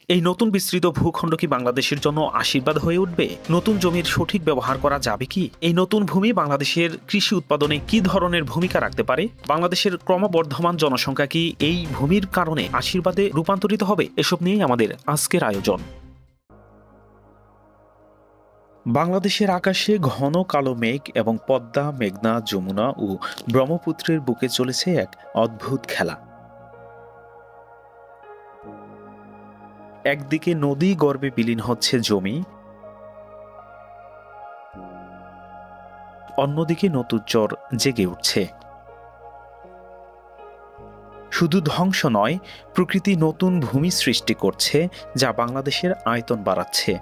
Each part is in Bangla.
এই নতুন বিস্তৃত ভূখণ্ড কি বাংলাদেশের জন্য আশীর্বাদ হয়ে উঠবে? নতুন জমির সঠিক ব্যবহার করা যাবে কি? এই নতুন ভূমি বাংলাদেশের কৃষি উৎপাদনে কি ধরনের ভূমিকা রাখতে পারে? বাংলাদেশের ক্রমবর্ধমান জনসংখ্যা কি এই ভূমির কারণে আশীর্বাদে রূপান্তরিত হবে? এসব নিয়েই আমাদের আজকের আয়োজন। বাংলাদেশের আকাশে ঘন কালো মেঘ এবং পদ্মা, মেঘনা, যমুনা ও ব্রহ্মপুত্রের বুকে চলেছে এক অদ্ভুত খেলা। একদিকে নদী গর্ভে বিলীন হচ্ছে জমি, অন্যদিকে নতুন চর জেগে উঠছে। শুধু ধ্বংস নয়, প্রকৃতি নতুন ভূমি সৃষ্টি করছে, যা বাংলাদেশের আয়তন বাড়াচ্ছে।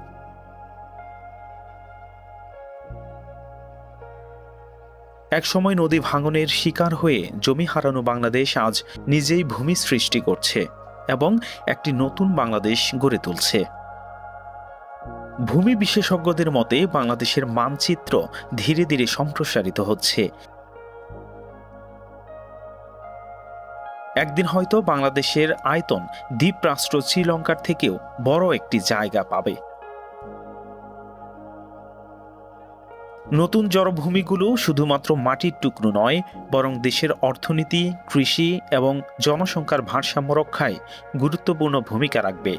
একসময় নদী ভাঙনের শিকার হয়ে জমি হারানো বাংলাদেশ আজ নিজেই ভূমি সৃষ্টি করছে এবং একটি নতুন বাংলাদেশ গড়ে তুলছে। ভূমি বিশেষজ্ঞদের মতে বাংলাদেশের মানচিত্র ধীরে ধীরে সম্প্রসারিত হচ্ছে। একদিন হয়তো বাংলাদেশের আয়তন দ্বীপরাষ্ট্র শ্রীলঙ্কার থেকেও বড় একটি জায়গা পাবে। নতুন জলভূমিগুলো শুধুমাত্র মাটির টুকরো নয়, বরং দেশের অর্থনীতি, কৃষি এবং জনসংখ্যার ভারসাম্য রক্ষায় গুরুত্বপূর্ণ ভূমিকা রাখবে।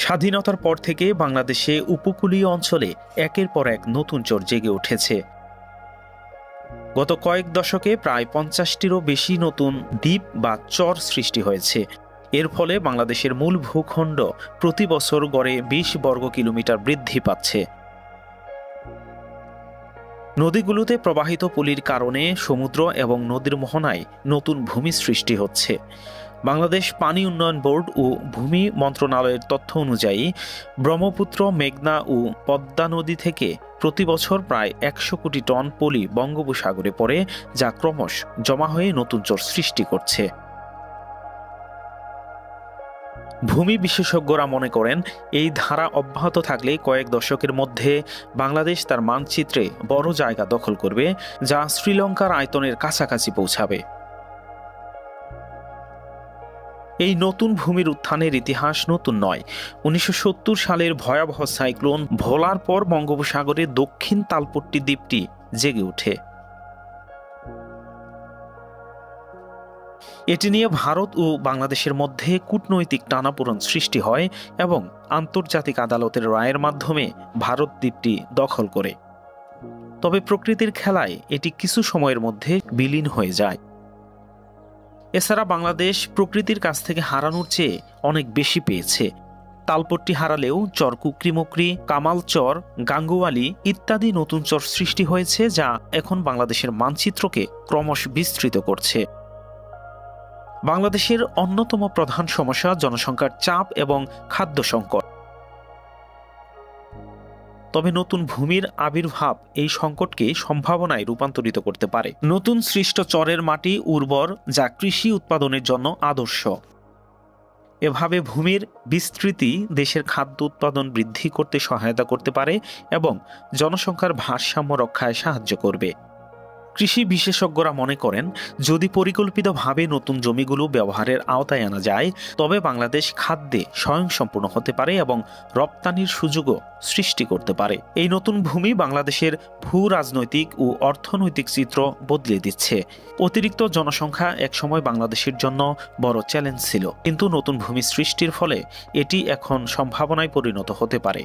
স্বাধীনতার পর থেকে বাংলাদেশে উপকূলীয় অঞ্চলে একের পর এক নতুন চর জেগে উঠেছে। গত কয়েক দশকে প্রায় 50টিরও বেশি নতুন দ্বীপ বা চর সৃষ্টি হয়েছে। এর ফলে বাংলাদেশের মূল ভূখণ্ড প্রতি বছর গড়ে 20 বর্গ কিলোমিটার বৃদ্ধি পাচ্ছে। নদীগুলোতে প্রবাহিত পলির কারণে সমুদ্র এবং নদীর মোহনায় নতুন ভূমি সৃষ্টি হচ্ছে। বাংলাদেশ পানি উন্নয়ন বোর্ড ও ভূমি মন্ত্রণালয়ের তথ্য অনুযায়ী ব্রহ্মপুত্র, মেঘনা ও পদ্মা নদী থেকে প্রতি বছর প্রায় 100 কোটি টন পলি বঙ্গোপসাগরে পড়ে, যা ক্রমশ জমা হয়ে নতুন চর সৃষ্টি করছে। ভূমি বিশেষজ্ঞরা মনে করেন, এই ধারা অব্যাহত থাকলে কয়েক দশকের মধ্যে বাংলাদেশ তার মানচিত্রে বড় জায়গা দখল করবে, যা শ্রীলঙ্কার আয়তনের কাছাকাছি পৌঁছাবে। এই নতুন ভূমির উত্থানের ইতিহাস নতুন নয়। 1970 সালের ভয়াবহ সাইক্লোন ভোলার পর বঙ্গোপসাগরের দক্ষিণ তালপট্টি দ্বীপটি জেগে ওঠে। এটি নিয়ে ভারত ও বাংলাদেশের মধ্যে কূটনৈতিক টানাপোড়েন সৃষ্টি হয় এবং আন্তর্জাতিক আদালতের রায়ের মাধ্যমে ভারত দ্বীপটি দখল করে। তবে প্রকৃতির খেলায় এটি কিছু সময়ের মধ্যে বিলীন হয়ে যায়। এছাড়া বাংলাদেশ প্রকৃতির কাছ থেকে হারানোর চেয়ে অনেক বেশি পেয়েছে। তালপট্টি হারালেও চর কুকরিমুকরি, কামালচর, গাঙ্গুয়ালি ইত্যাদি নতুন চর সৃষ্টি হয়েছে, যা এখন বাংলাদেশের মানচিত্রকে ক্রমশ বিস্তৃত করছে। বাংলাদেশের অন্যতম প্রধান সমস্যা জনসংখ্যার চাপ এবং খাদ্য সংকট। তবে নতুন ভূমির আবির্ভাব এই সংকটকে সম্ভাবনায় রূপান্তরিত করতে পারে। নতুন সৃষ্ট চরের মাটি উর্বর, যা কৃষি উৎপাদনের জন্য আদর্শ। এভাবে ভূমির বিস্তৃতি দেশের খাদ্য উৎপাদন বৃদ্ধি করতে সহায়তা করতে পারে এবং জনসংখ্যার ভারসাম্য রক্ষায় সাহায্য করবে। কৃষি বিশেষজ্ঞরা মনে করেন, যদি পরিকল্পিতভাবে নতুন জমিগুলো ব্যবহারের আওতায় আনা যায়, তবে বাংলাদেশ খাদ্যে স্বয়ংসম্পূর্ণ হতে পারে এবং রপ্তানির সুযোগও সৃষ্টি করতে পারে। এই নতুন ভূমি বাংলাদেশের ভূ রাজনৈতিক ও অর্থনৈতিক চিত্র বদলে দিচ্ছে। অতিরিক্ত জনসংখ্যা একসময় বাংলাদেশের জন্য বড় চ্যালেঞ্জ ছিল, কিন্তু নতুন ভূমি সৃষ্টির ফলে এটি এখন সম্ভাবনায় পরিণত হতে পারে।